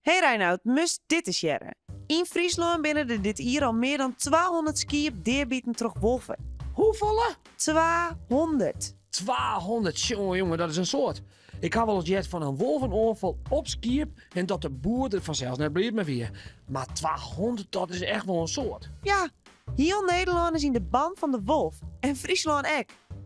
Hey Reinoud, must dit eens jaren. In Friesland binnen er dit hier al meer dan 200 skiën deerbieten terug wolven. Hoeveel? 200. 200, jongen, dat is een soort. Ik had wel eens jet van een wolvenoorval op skiep en dat de boer er vanzelfs net bleef me weer. Maar 200, dat is echt wel een soort. Ja, heel Nederland is in de ban van de wolf. En Friesland ook.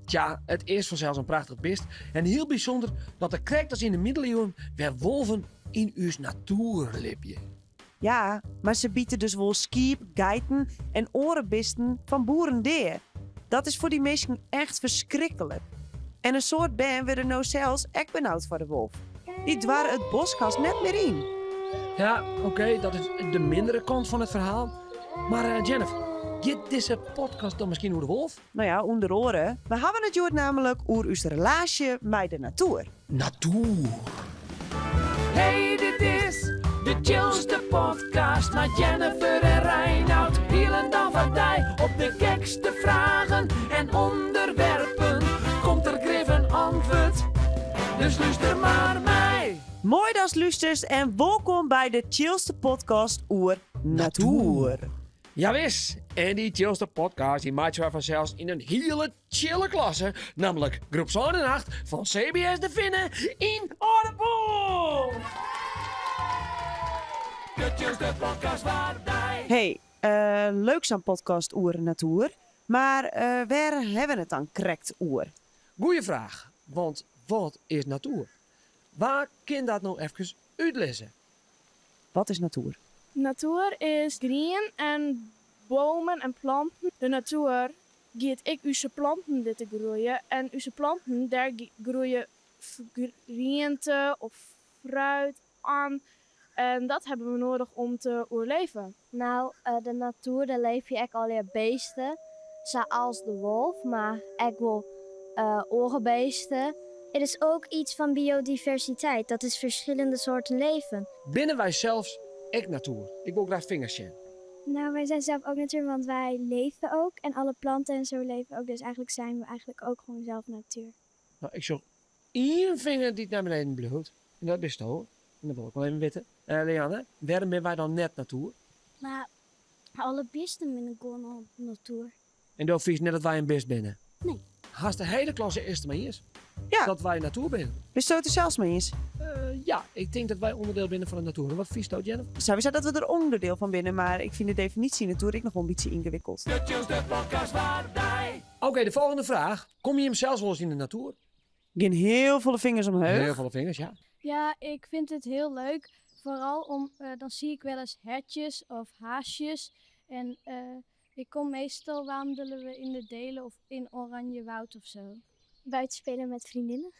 Tja, het is vanzelfs een prachtig beest. En heel bijzonder dat de krijgt in de middeleeuwen weer wolven in uw natuurlipje. Ja, maar ze bieden dus wel skiep, geiten en orenbisten van boerendeer. Dat is voor die mensen echt verschrikkelijk. En een soort ben we er nou zelfs echt benauwd voor de wolf. Die dwaren het boskast net meer in. Ja, oké, dat is de mindere kant van het verhaal. Maar Jennifer, gaat deze podcast dan misschien over de wolf? Nou ja, onder oren. We hebben het joord namelijk over uw relatie met de natuur. Natuur. Hey, dit is de chillste podcast met Jennifer en Reinoud. Hielen dan van die op de gekste vragen en onderwerpen. Komt er grif een antwoord, dus luister maar mij. Mooi dat luistert en welkom bij de chillste podcast over natuur. Ja wis, en die chillste podcast die maakt je vanzelfs in een hele chille klasse. Namelijk groep 8 van CBS De Vinnen in Ordeboel. De chillste podcast waar die... Hey, leuk zo'n podcast over natuur. Maar waar hebben we het dan correct over? Goeie vraag, want wat is natuur? Waar kan dat nou even uitlezen? Wat is natuur? Natuur is groen en bomen en planten. De natuur geeft ik uw planten dit te groeien. En uw planten, daar groeien groente of fruit aan. En dat hebben we nodig om te overleven. Nou, de natuur, daar leef je ook allerlei beesten. Zoals de wolf, maar ook wel orenbeesten. Het is ook iets van biodiversiteit. Dat is verschillende soorten leven. Binnen wij zelfs echt natuur. Ik wil graag vingers zien. Nou, wij zijn zelf ook natuur, want wij leven ook. En alle planten en zo leven ook. Dus eigenlijk zijn we eigenlijk ook gewoon zelf natuur. Nou, ik zag één vinger die naar beneden bloedt. En dat is het hoor. En dat wil ik wel even weten. Leanne, waarom ben wij dan net natuur? Maar alle beesten zijn gewoon natuur. En dan vies net dat wij een best binnen. Nee. Haast de hele klasse eerst maar eens. Ja. Dat wij natuur binnen. Dus zo het er zelfs mee eens. Ja, ik denk dat wij onderdeel binnen van de natuur. En wat vies dat, Jennifer? Zou we zeggen dat we er onderdeel van binnen, maar ik vind de definitie natuur ik nog wel een beetje ingewikkeld. Oké, de volgende vraag. Kom je hem zelfs wel eens in de natuur? Geen heel veel vingers omhoog. Heel veel vingers, ja. Ja, ik vind het heel leuk. Vooral dan zie ik wel eens hertjes of haasjes. En ik kom meestal wandelen we in de delen of in Oranjewoud of zo. Buiten spelen met vriendinnen.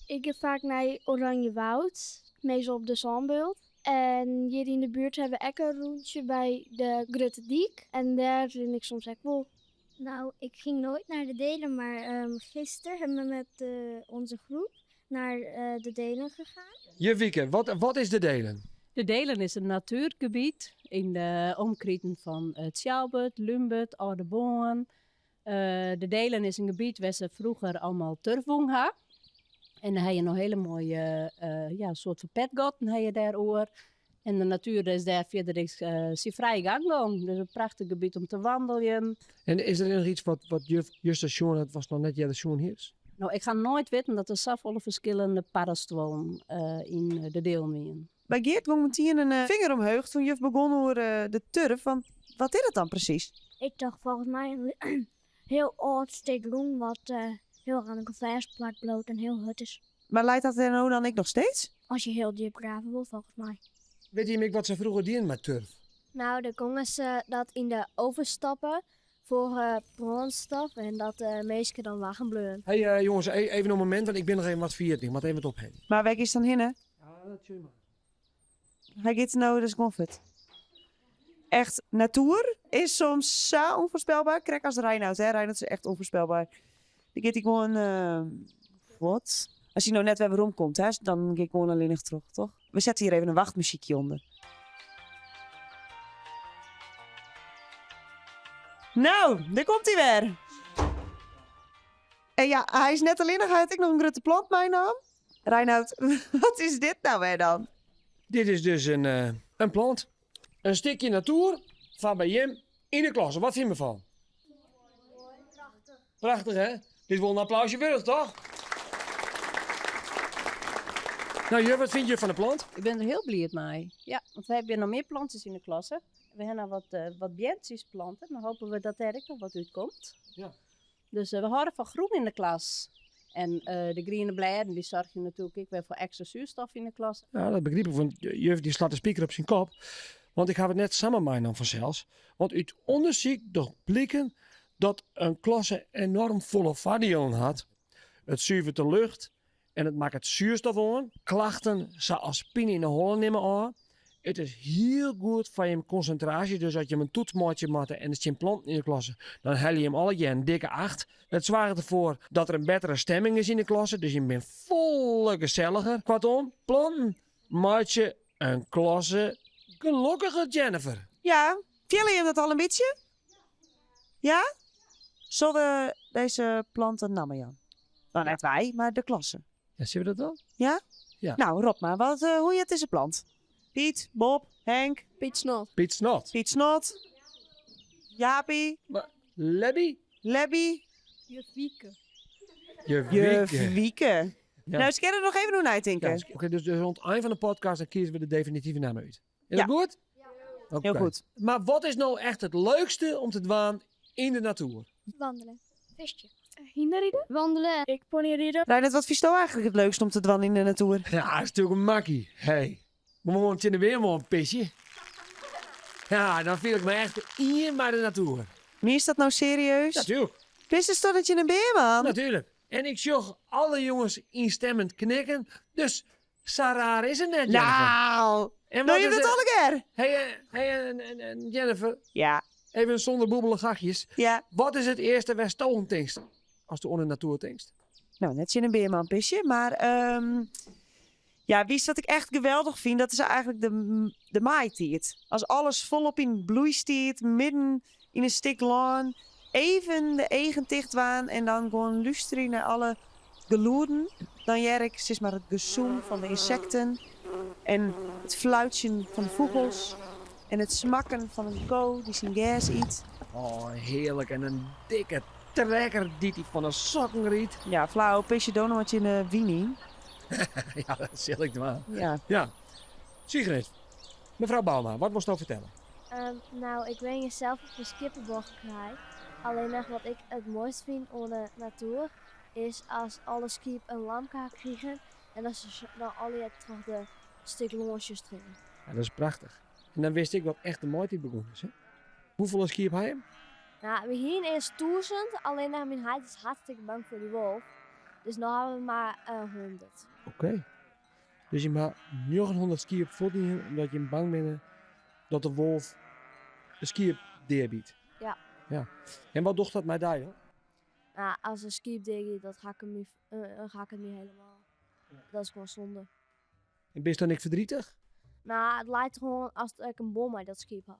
Ik ga vaak naar Oranjewoud, meestal op de Zandbult. En hier in de buurt hebben we ook een rondje bij de Grutte Diek. En daar vind ik soms echt wel. Nou, ik ging nooit naar de delen, maar gisteren hebben we met onze groep naar de delen gegaan. Jevieke, wat is de delen? De Delen is een natuurgebied in de omkringen van het Sjaalbert, Lumbert, Oude de Delen is een gebied waar ze vroeger allemaal turfwoon hadden. En dan heb je nog hele mooie soort van petgoten heb je daarover. En de natuur is daar verder zijn vrije gang lang. Dus een prachtig gebied om te wandelen. En is er nog iets wat je station, het was nog net jij de station hier? Nou, ik ga nooit weten dat er zoveel verschillende parastroom in de deel zijn. Bij Geert woont hier een vinger omhoog toen je begon over de turf. Want wat is het dan precies? Ik dacht volgens mij een heel oud stuk groen wat heel aan een gevaarsplak bloot en heel hut is. Maar leidt dat er nou dan ik nog steeds? Als je heel diep graven wil, volgens mij. Weet je Mick, wat ze vroeger deden met turf? Nou, dan konden ze dat in de oven stappen voor brandstof en dat de meesten dan wagen bleuren. Hey jongens, even een moment, want ik ben nog even wat vierd. Ik moet even wat ophangen. Maar weg is dan hinnen? Ja, dat zie je maar. Hij gaat nou dus comfort. Echt, natuur is soms zo onvoorspelbaar. Kijk als Reinoud, hè. Reinoud is echt onvoorspelbaar. Die gaat hij gewoon, wat? Als hij nou net weer waarom komt, hè, dan ga ik gewoon alleen nog terug, toch? We zetten hier even een wachtmuziekje onder. Nou, daar komt hij weer. En ja, hij is net alleen nog uit. Ik nog een grote plant, mijn naam. Reinoud, wat is dit nou weer dan? Dit is dus een plant. Een stukje natuur van bij Jim in de klas. Wat vind je ervan? Prachtig. Prachtig, hè? Dit wil een applausje waard, toch? Nou, Juf, wat vind je van de plant? Ik ben er heel blij mee. Ja, want we hebben nog meer plantjes in de klasse. We hebben nog wat bentjes planten. Dan hopen we dat er ook nog wat uitkomt. Ja. Dus we houden van groen in de klas. En de groene bladen die zorgen natuurlijk ook weer voor extra zuurstof in de klas. Ja, dat begrijp ik, want Juf die slaat de speaker op zijn kop. Want ik heb het net samen met dan vanzelfs. Want uit onderzoek toch blikken dat een klasse enorm volle voordelen had. Het zuivert de lucht en het maakt het zuurstof aan. Klachten zoals pijn in de hollen nemen aan. Het is heel goed voor je concentratie. Dus als je een toetsmaatje maakt en het zijn planten in de klasse, dan hel je hem alle keer een dikke 8. Het zorgt ervoor dat er een betere stemming is in de klasse. Dus je bent volle gezelliger. Kortom, planten maakt je een klasse gelukkiger, Jennifer. Ja, vielen je dat al een beetje? Ja? Zullen we deze planten namen, Jan? Nou, net wij, maar de klasse. Ja, zien we dat dan? Ja? Ja. Nou, Rob maar, hoe je het is een plant? Piet, Bob, Henk, Piet Snot. Piet Snot. Piet Snot, Jaapie, Lebby. Lebby, Juf Wieke. Juf Wieke. Ja. Nou, ze kunnen er nog even doen uitdenken. Ja, Oké, dus rond het eind van de podcast dan kiezen we de definitieve naam uit. Is Ja. dat goed? Oké. Heel goed. Maar wat is nou echt het leukste om te doen in de natuur? Wandelen. Visje. Hinderrieden. Wandelen. Ik ponyrieden. Reinhard, wat vind je nou eigenlijk het leukste om te doen in de natuur? Ja, dat is natuurlijk een makkie. Hey, we moeten in de weer maar een pisje. Ja, dan voel ik me echt hier bij de natuur. Wie is dat nou serieus? Natuurlijk. Wist je toch dat je een beerman? Natuurlijk. En ik zag alle jongens instemmend knikken. Dus zo raar is het net, Jennifer. Nou, En doe je is dat het- alle keer? en Jennifer, Ja, even zonder boebelige gachjes. ja. Wat is het eerste waar stolen tinkst? Als de onder natuur tinkst. Nou, net je een beermanpisje, maar ja, wie is wat ik echt geweldig vind, dat is eigenlijk de maaitijd. Als alles volop in bloei stiert, midden in een stuk laan, even de eigen dicht waan en dan gewoon luisteren naar alle geloeren. Dan jerk, zeg maar het gezoem van de insecten en het fluitje van de vogels en het smakken van een ko die zijn gas eet. Oh, heerlijk. En een dikke trekker die hij van een sokken riet. Ja, flauw, pisje donut in de wiening. Ja, dat zeg ik maar. Ja. Ja. Sigrid, mevrouw Bauma, wat moest je nou vertellen? Nou, ik ben zelf op een skippenbocht gekregen. Alleen nog wat ik het mooist vind aan de natuur is als alle skip een lamkaart krijgen en dat ze dan alle terug de stuk lonsjes drinken. Ja, dat is prachtig. En dan wist ik wat echt de mooie begon is. Hè? Hoeveel skiep hij hem? Nou, we hier is 1000, alleen nog mijn huid is hartstikke bang voor die wolf. Dus nu hebben we maar 100. Oké. Dus je maakt 900 skiep voordien omdat je bang bent dat de wolf de skiep deerbiedt. Ja. Ja. En wat doet dat met jou? Hoor? Nou, als een skip deed, dat ga ik hem niet, ga ik het niet helemaal. Dat is gewoon zonde. En ben je dan niet verdrietig? Nou, het lijkt gewoon als ik een bom uit dat skip had.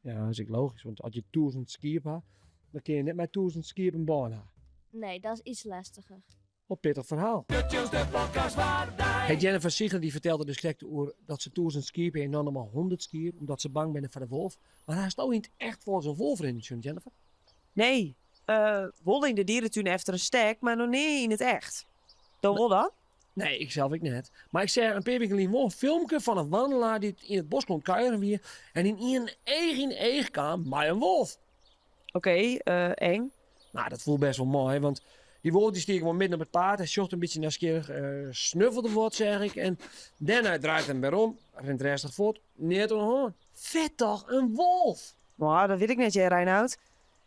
Ja, dat is ook logisch. Want als je 1000 skiep hebt, dan kun je net met 1000 skiep een baan hebben. Nee, dat is iets lastiger. Wat pittig verhaal. De chillste podcast waar Hey, Jennifer Sigrid die vertelde dus direct dat ze 1000 skiep en dan nog maar 100 skiep, omdat ze bang zijn voor de wolf. Maar hij is toch niet echt voor zo'n wolf in, Jennifer? Nee, wel in de dierentuin efter een stek, maar nog niet in het echt. Dan wel dan? Nee, ik zelf ik net. Maar ik zei een paar weken geleden wel een filmpje van een wandelaar die in het bos kon kuieren weer en in eigen kwam bij een wolf. Oké, eng. Nou, dat voelt best wel mooi, want die wolf die stier gewoon midden op het paard. Hij zocht een beetje nieuwsgierig, snuffelde wat, zeg ik. En daarna draait hem weer om, rent rustig voort, neer te horen. Vet toch, een wolf! Nou, dat weet ik net, jij Reinoud.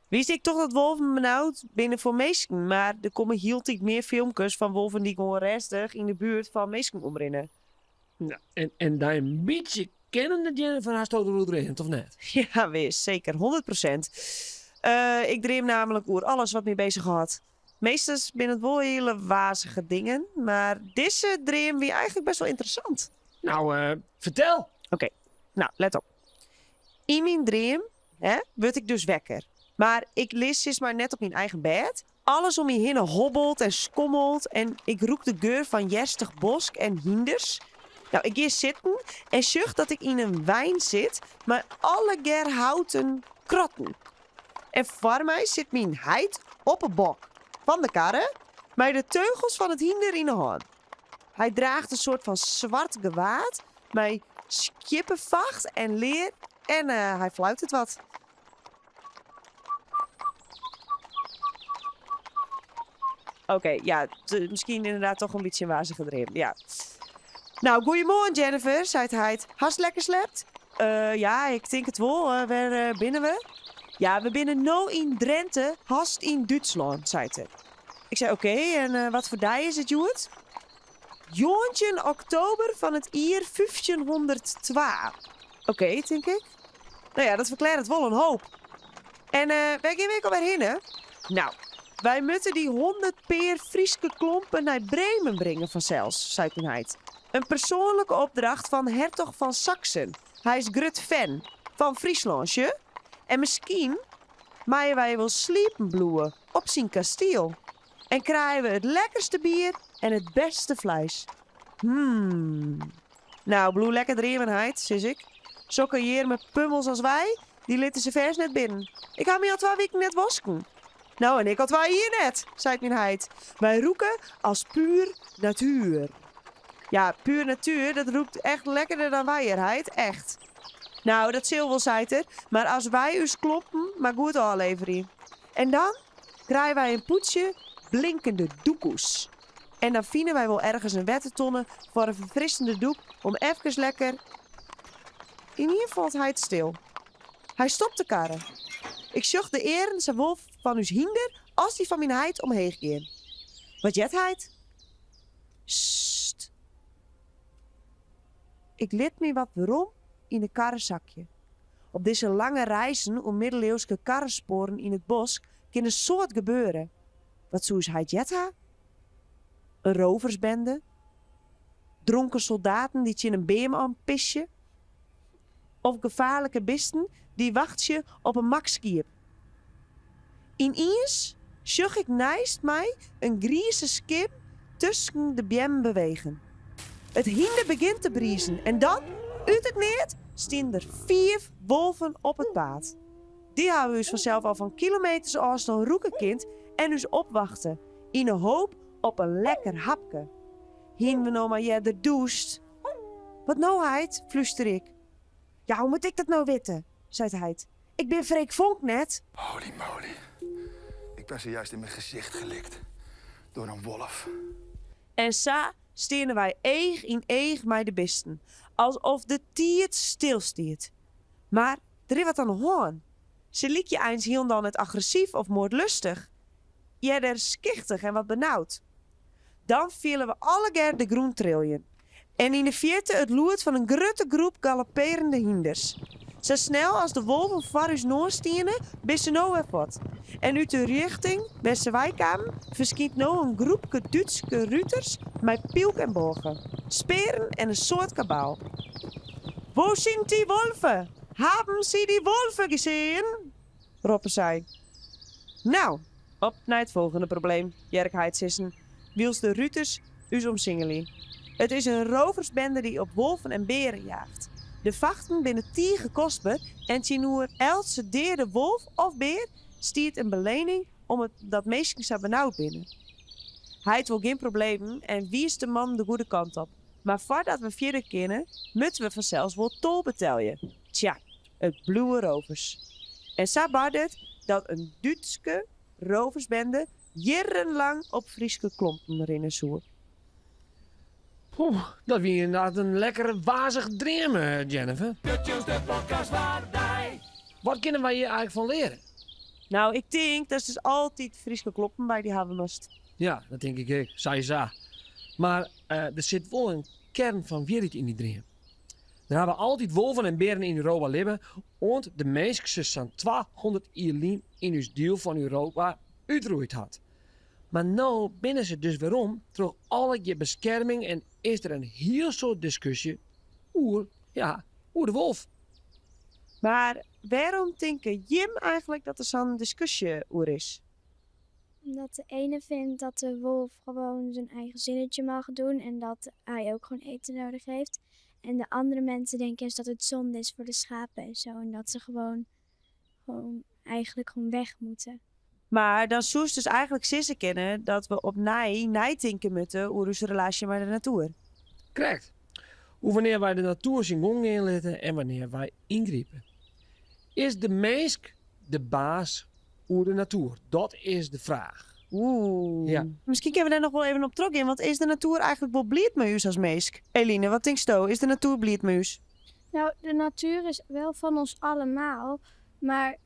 Wist ik toch dat wolven benauwd binnen voor meesken, maar er komen heel tijd meer filmpjes van wolven die gewoon rustig in de buurt van meesken omrennen. Nou, en daar een beetje kennen de Jennifer haar stoot eruit rent, of net? Ja, wees, zeker, 100%. Ik dream namelijk oer alles wat me bezig had. Meestal binnen het wel hele wazige dingen, maar deze dream weer eigenlijk best wel interessant. Nou, vertel! Nou, let op. In mijn dream word ik dus wekker. Maar ik lig dus maar net op mijn eigen bed. Alles om me heen hobbelt en schommelt. En ik roek de geur van jerstig bosk en hinders. Nou, ik ga zitten en zucht dat ik in een wijn zit, maar alle houten krotten. En voor mij zit mijn heid op een bok van de karre, met de teugels van het hinder in de hand. Hij draagt een soort van zwart gewaad, met skippenvacht en leer en hij fluit het wat. Oké, ja, misschien inderdaad toch een beetje een wazige dream, ja. Nou, goeiemorgen Jennifer, zei hij. Hast lekker slept? Ja, ik denk het wel. Waar binnen we? Ja, we binnen nou in Drenthe, hast in Duitsland, zei hij. Ik zei oké, en wat voor dag is het, Joet? Joontje oktober van het jaar 1502. Oké, denk ik. Nou ja, dat verklaart het wel een hoop. En waar gaan we alweer heen, hè? Nou, wij moeten die 100 peer Frieske klompen naar Bremen brengen vanzelfs, zei hij. Een persoonlijke opdracht van hertog van Saxen. Hij is grut fan van Frieslandje. En misschien maaien wij wel sliepen bloeien op zijn kasteel. En krijgen we het lekkerste bier en het beste vlees. Nou, bloe lekker drevenheid, zus ik. Zo'n hier met pummels als wij, die litten ze vers net binnen. Ik ga me al 2 weken net wasken. Nou, en ik al 2 hier net, zei mijn heid. Wij roeken als puur natuur. Ja, puur natuur, dat roept echt lekkerder dan wij, echt. Nou, dat zil wel, zei er. Maar als wij us kloppen, maar goed afleveren. En dan krijgen wij een poetsje blinkende doekoes. En dan vinden wij wel ergens een wettentonne voor een verfrissende doek om even lekker... In hier valt hij het stil. Hij stopt de karre. Ik zocht de eren zowel van uw hinder als die van mijn heid omheen gaan. Wat jet heid? Sst. Ik liet me wat weerom in een karrezakje. Op deze lange reizen om middeleeuwse karrensporen in het bos kan een soort gebeuren. Wat zou hij jet? Een roversbende? Dronken soldaten die je in een beem aanpissen? Of gevaarlijke bisten die wacht je op een makskiep? Ineens zag ik naast mij een grieze skip tussen de bjem bewegen. Het hinder begint te briezen en dan, uit het niet, staan er 4 wolven op het paad. Die houden us vanzelf al van kilometers afstand roekenkind en us opwachten in een hoop op een lekker hapke. Hien we nou maar jeder doucht. Wat nou, heid, fluister ik. Ja, hoe moet ik dat nou weten, zei hij. Ik ben Freek Vonk net. Holy moly. Ik ben zojuist in mijn gezicht gelikt. Door een wolf. En sa stenen wij eeg in eeg met de bisten. Alsof de tiert stilstiert. Maar er is wat aan de hoorn. Ze liek je eens heel dan het agressief of moordlustig. Jeder skichtig en wat benauwd. Dan vielen we alle ger de groen triljen. En in de vierte het loert van een grote groep galopperende hinders. Zo snel als de wolven voor ons noorstienen, bis ze nou weer wat. En uit de richting, waar ze wij kwamen, verschiet nou een groepje Duitse ruiters met pielk en bogen, speren en een soort kabaal. Wo zijn die wolven? Haben ze die wolven gezien? roepen zij. Nou, op naar het volgende probleem, Jerkheid sissen, wiels de ruiters us omsingelen. Het is een roversbende die op wolven en beren jaagt. De vachten binnen 10 kostbaar en tjenoer else deerde wolf of beer stiert een belening om het dat meestal zo benauwd binnen. Hij heeft wel geen problemen en wie is de man de goede kant op. Maar voordat we verder kunnen, moeten we vanzelfs wel tol betalen. Tja, het blauwe rovers. En zo baart het dat een Duitse roversbende jarenlang op Frieske klompen rennen zoer. Oeh, dat was inderdaad een lekkere wazig dream, Jennifer. De chillste podcast waar wij. Wat kunnen wij hier eigenlijk van leren? Nou, ik denk dat is dus altijd Frieske kloppen bij die hebben moest. Ja, dat denk ik ook, zei ze. Maar er zit wel een kern van waarheid in die dream. Er hebben altijd wolven en beren in Europa leven, want de mensen zijn 200 jaar lang in ons deel van Europa uitgeroeid had. Maar nu binnen ze dus weerom terug alle je bescherming en is er een heel soort discussie over de wolf. Maar waarom denken Jim eigenlijk dat er zo'n discussie over is? Omdat de ene vindt dat de wolf gewoon zijn eigen zinnetje mag doen en dat hij ook gewoon eten nodig heeft. En de andere mensen denken eens dat het zonde is voor de schapen en zo. En dat ze gewoon eigenlijk gewoon weg moeten. Maar dan zoest dus eigenlijk sissen kennen dat we op nijtinken moeten over onze relatie met de natuur. Correct. Hoe wanneer wij de natuur zijn gang inletten en wanneer wij ingrijpen. Is de mens de baas over de natuur? Dat is de vraag. Oeh. Ja. Misschien kunnen we daar nog wel even op terug in, want is de natuur eigenlijk wel blied met u als meesk? Eline, wat denk je? Is de natuur blied met u? Nou, de natuur is wel van ons allemaal, maar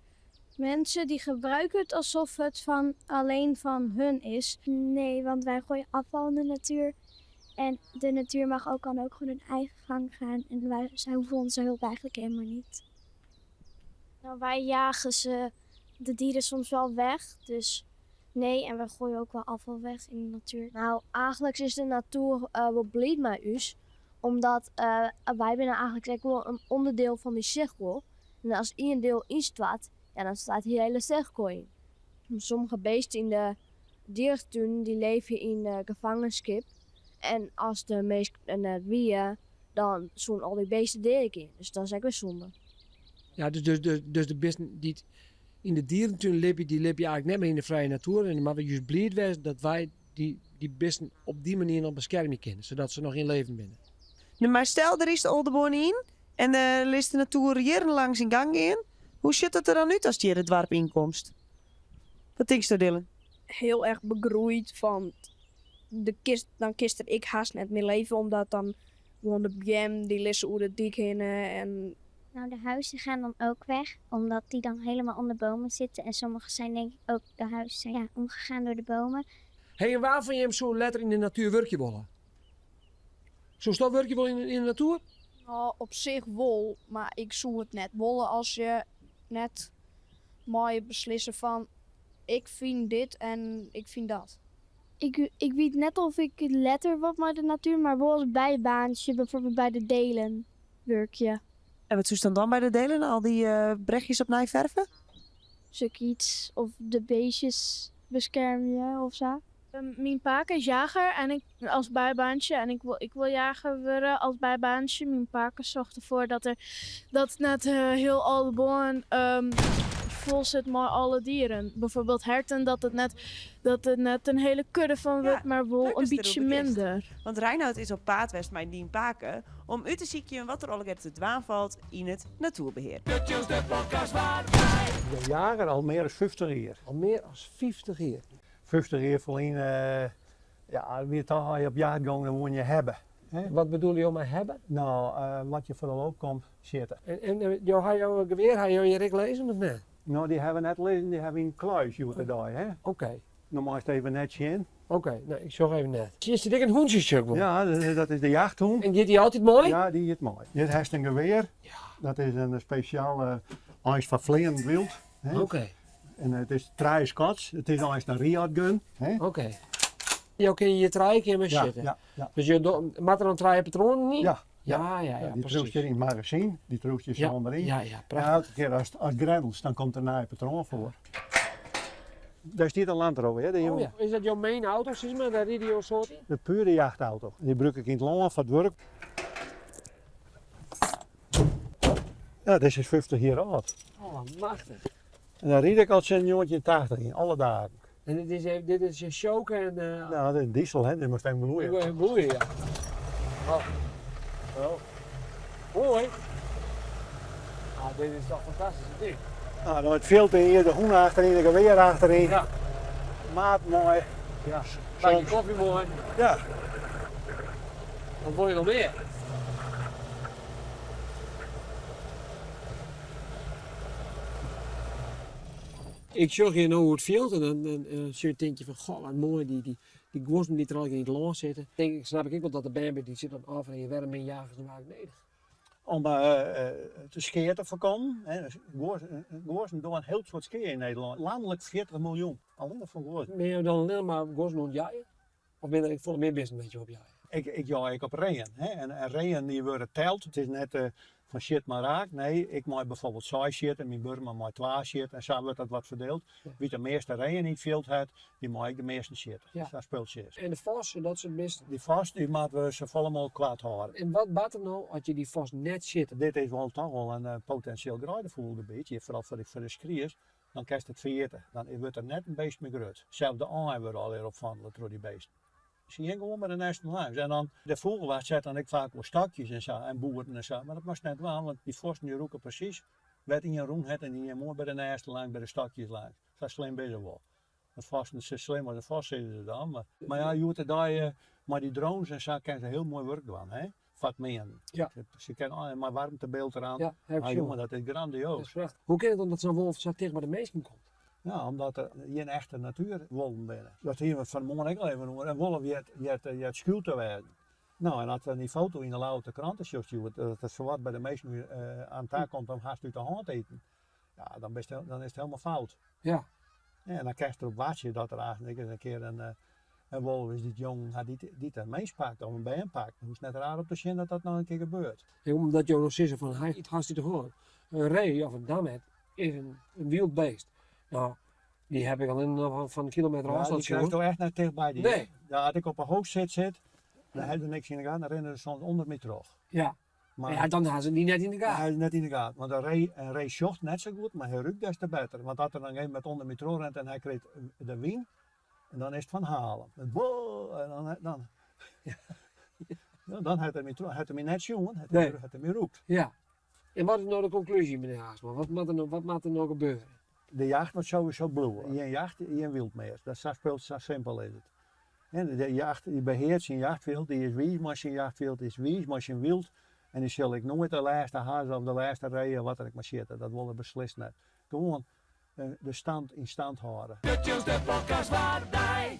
mensen die gebruiken het alsof het alleen van hun is. Nee, want wij gooien afval in de natuur. En de natuur mag ook gewoon hun eigen gang gaan. En zij hoeven onze hulp eigenlijk helemaal niet. Nou, wij jagen de dieren soms wel weg. Dus nee, en we gooien ook wel afval weg in de natuur. Nou, eigenlijk is de natuur wel blij met ons. Omdat wij zijn eigenlijk ook wel een onderdeel van die cirkel. En als één deel instaat, ja, dan staat die hele cirkel in. Sommige beesten in de dierentuin die leven in gevangenschap. En als de meesten net wie, dan zoen al die beesten direct in. Dus dat is ook weer zonde. Ja, dus de beesten die in de dierentuin leven, die leven eigenlijk net meer in de vrije natuur. En maar we juist blij zijn dat wij die beesten op die manier nog beschermen kunnen. Zodat ze nog in leven binnen. Nu, maar stel, er is de Oldeboon in en er is de natuur jarenlang in gang in. Hoe ziet het er dan uit als die hier het dorp inkomst? Wat denk je, Dylan? Heel erg begroeid van dan kist er ik haast net meer leven, omdat dan gewoon de BM die lissen over de dik heen en Nou, de huizen gaan dan ook weg, omdat die dan helemaal onder bomen zitten. En sommige zijn denk ik ook, de huizen zijn omgegaan door de bomen. Hey, en waarvan je hem zo letter in de natuur werkje willen? Zo stap werkje wel in de natuur? nou, op zich wol, maar ik zoek het net wollen als je net mooi beslissen van ik vind dit en ik vind dat. Ik weet net of ik letter wat met de natuur, maar wel als bijbaantje, bijvoorbeeld bij de delen werkje. En wat zoest dan bij de delen? Al die brechtjes op nij verven? Zoiets, of de beestjes bescherm je of zo. Mijn pa is jager en ik als bijbaantje en ik wil jager worden als bijbaantje. Mijn pa zorgt ervoor dat net heel alle bomen vol zit met alle dieren. Bijvoorbeeld herten, dat het net een hele kudde van wordt, maar wel leuk een is er beetje ook bekend. minder. Want Reinoud is op paadwest met Dien Paken om u te zieken wat er al te dwaan valt in het natuurbeheer. De chillste podcast waar De jager al meer dan 50 jaar. Al meer dan 50 jaar. 50 jaar voorheen, ja, weer toch als je op jacht gaat, dan moet je hebben. Hè? Wat bedoel je om hebben? Nou, wat je voor de loop komt, zitten. En jouw geweer, had je Rick lezen of niet? Nou, die hebben net lezen, die hebben in kluis daar, hè. Oké. Normaal is het even netje in. Oké, nou, ik zag even net. Zie je dik een hoentjesje ook wel? Ja, dat is de jachthoen. En gaat die altijd mooi? Ja, die is mooi. Dit heeft een geweer. Ja. Dat is een speciale ijs van vleend wild. Hè? Oké. En het is 3 shots. Het is ijs een Riad gun. Hè? Oké. Jou kun je 3 keer mee Ja, zitten. ja. Dus je maakt er dan 3 patronen niet? Ja. Ja, Die precies. troest je in het magazijn. Die troest je zo onderin. Ja, En prachtig. elke keer als grendels, dan komt er een nieuw patroon voor. Daar staat een Land Rover, hè? Oh, ja. Is dat jouw main auto, zie je maar, daar rijd je al soort in? De pure jachtauto. Die gebruik ik in het land voor het werk. Ja, dit is 50 jaar oud. Oh, machtig. En daar rijd ik al sinds 1980 in, alle dagen. En dit is je choken en... Nou, dat is diesel, hè? Dit moest even bloeien. Boeien, ja. Oh. Oh. Mooi. Ah, dit is toch fantastisch ding. Nou, dan het filter hier, de hoen achterin, de geweer achterin. Ja. Maat mooi. Ja, Bakje soms. koffie mooi. Ja. Wat wil je nog meer? Ik zag hier nou hoe het veld en dan zie je denk je van, goh wat mooi, die gosmen die er al in het land zitten. Snap ik wel dat de bambi die zit dan af en je werm in jagers dan eigenlijk nodig. Om te scheer te voorkomen. Goorzen doen een heel soort scheer in Nederland. Landelijk 40 miljoen. Alleen voor goorzen. Ben je dan alleen maar gosmen ontjaaien? Of ben je er voor meer business met je op jaaien? Ik jaag op reeën. En reeën die worden teld. Het is net van shit maar raak. Nee, ik maak bijvoorbeeld 6 shit en mijn buurman maakt 2 shit. En zo wordt dat wat verdeeld. Wie de meeste rijen niet veld heeft, die maakt de meeste shit. Ja. Dus dat speelt shit. En de vos, dat soort mist. Die vast, die moeten we ze allemaal kwaad houden. En wat baat er nou als je die vos net zit? Dit is wel toch wel een potentieel grijdenvoelgebied. Vooral voor de skriers. Dan kan je het vergeten. Dan wordt er net een beest meer groot. Zelfs de aan hebben we al weer opvandelen door die beesten. Zie je gewoon met een nest huis. En dan de vogelwacht zet dan ik vaak wel stakjes en zo en boeren en zo. Maar dat was net wel, want die vossen die roeken precies. Wat in je roem het en die mooi bij de nest lang, bij de stakjes lang. Dat is slim bezig wel. Het vasten is slim als de vast zitten ze dan. Maar ja, je moet daar, maar die drones en zo kunnen ze heel mooi werk doen. Hè? Vat mee. Ja. Ze kennen maar warmtebeeld eraan. Ja, heb Ah, je jongen, dat is grandioos. Hoe kan het dan dat zo'n wolf zo tegen bij de mensen komt? Ja, omdat er geen echte natuurwolven binnen. Dat hier we vanmorgen ook al even noemen. Een wolf je het schuil te werden. Nou, en als we die foto in de lauwe krantenshow zien, dat het zowat bij de meesten aan taak komt om haast uit de hand eten. Ja, dan is het helemaal fout. Ja. Ja, en dan krijg je erop watje dat er eigenlijk eens een keer een wolf is die jong die er meespakt of een bij pakt. Dan is het net raar op te zien dat dat nou een keer gebeurt. En omdat je nog zegt van hij het hartstikke gewoon. Een ree of een dammet is een wild beest. Nou, die heb ik al in van een kilometer Ja, afstand die krijg je toch echt net dichtbij. Nee. Ja, als ik op een hoog zit, dan heb je niks in de gaten, dan rennen ze soms onder me terug. Ja. Maar ja, dan gaan ze die net in de gaten. Hij is net in de gaten. Want een ree zocht net zo goed, maar hij ruikt des te beter. Want als er dan een met onder metro rent en hij kreeg de wien, en dan is het van halen. En dan heeft hij me net jongen, heeft hij me roept. Ja. En wat is nou de conclusie, meneer Haasman? Wat moet er nou gebeuren? De jacht moet sowieso bloeien. Je jacht, je wildmeer. Dat speelt zo simpel is het. En de jacht, die beheert zijn jachtwild, die is wies, maar zijn jachtwild is wies, maar zijn wild. En die zal ik nooit de laatste haas of de laatste rijen, wat er ik maar zitten. Dat wil ik beslist net. Gewoon de stand in stand houden.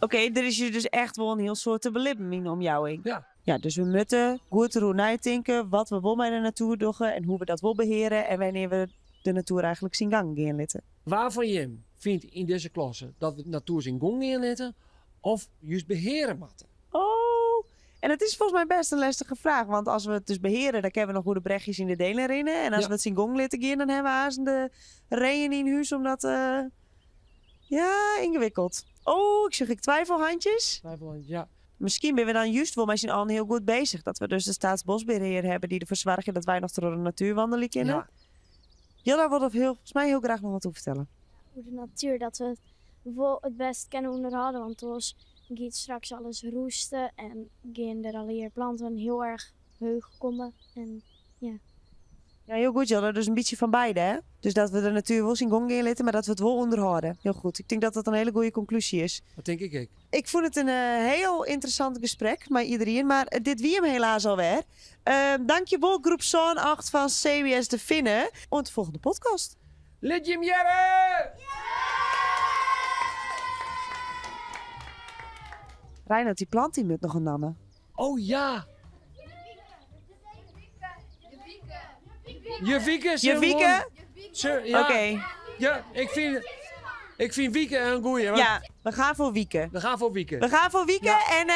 Oké, er is hier dus echt wel een heel soort te belippen om jou heen. Ja. Ja, dus we moeten goed erover nadenken wat we wel met de natuur doen en hoe we dat wel beheren en wanneer we de natuur eigenlijk zien gang gaan laten. Waarvan je vindt in deze klasse dat we de natuur zijn gang gaan laten of juist beheren moeten? Oh, en het is volgens mij best een lastige vraag, want als we het dus beheren, dan hebben we nog goede brechtjes in de delen herinneren. En als we het zien gang laten gaan, dan hebben we haast de reeën in huis omdat, ja, ingewikkeld. Oh, ik twijfelhandjes. Ja. Misschien ben we dan juist wel met z'n allen heel goed bezig. Dat we dus de staatsbosbeheer hebben die ervoor zorgen dat wij nog door de natuur wandelen kunnen. Ja. Jella wil er volgens mij heel graag nog wat over vertellen. Hoe de natuur, dat we wel het best kunnen onderhouden. Want anders gaat straks alles roesten en gaan er al hier planten heel erg heug komen. En Ja, heel goed Jella. Dus een beetje van beide hè. Dus dat we de natuur wel zien gang gaan laten, maar dat we het wel onderhouden. Heel goed. Ik denk dat dat een hele goede conclusie is. Dat denk ik. Ik vond het een heel interessant gesprek met iedereen, maar dit wie hem helaas alweer. Dankjewel groep Zoon 8 van CBS De Vinnen. En de volgende podcast. Let je hem jaren! Reinhard, die plant die moet nog een namen. Oh ja! Je Wieke! Je Wieke? Ja. Oké. Ja, ik vind Wieke een goeie. Ja, we gaan voor Wieke. We gaan voor Wieke. We gaan voor Wieke Ja. en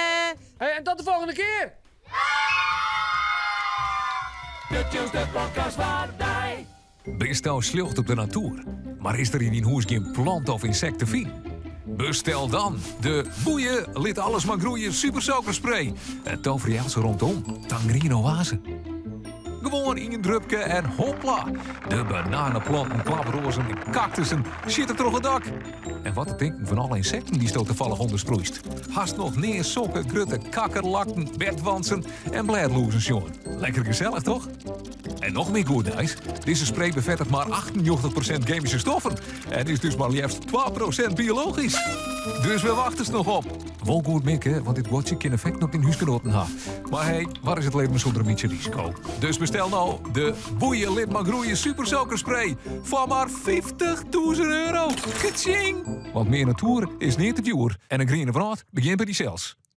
En tot de volgende keer! De chillste podcast waardij. Bist nou slecht op de natuur, maar is er in die hoes geen plant of insecten vinden? Bestel dan de boeien, liet alles maar groeien supersuikerspray. Het toveriaals rondom, Tangrino Oase. Gewoon in een drupje en hopla. De bananenplanten, klaprozen en cactussen zitten toch het dak. En wat te denken van alle insecten die zo toevallig ondersproeist. Haast nog neer sokken, grutte, kakkerlakken, bedwansen en bladloezens, jongen. Lekker gezellig, toch? En nog meer goed nieuws. Deze spray bevat maar 98% chemische stoffen. En is dus maar liefst 12% biologisch. Dus we wachten nog op. Wel goed mikken, want dit woordje kan effect nog in huisgenoten hebben. Maar hey, waar is het leven zonder een beetje risico? Dus bestel nou de boeien lid maar groeien supersuikerspray voor maar €50.000. Kaching! Want meer natuur is niet te duur. En een groene vraat begint bij die zelfs.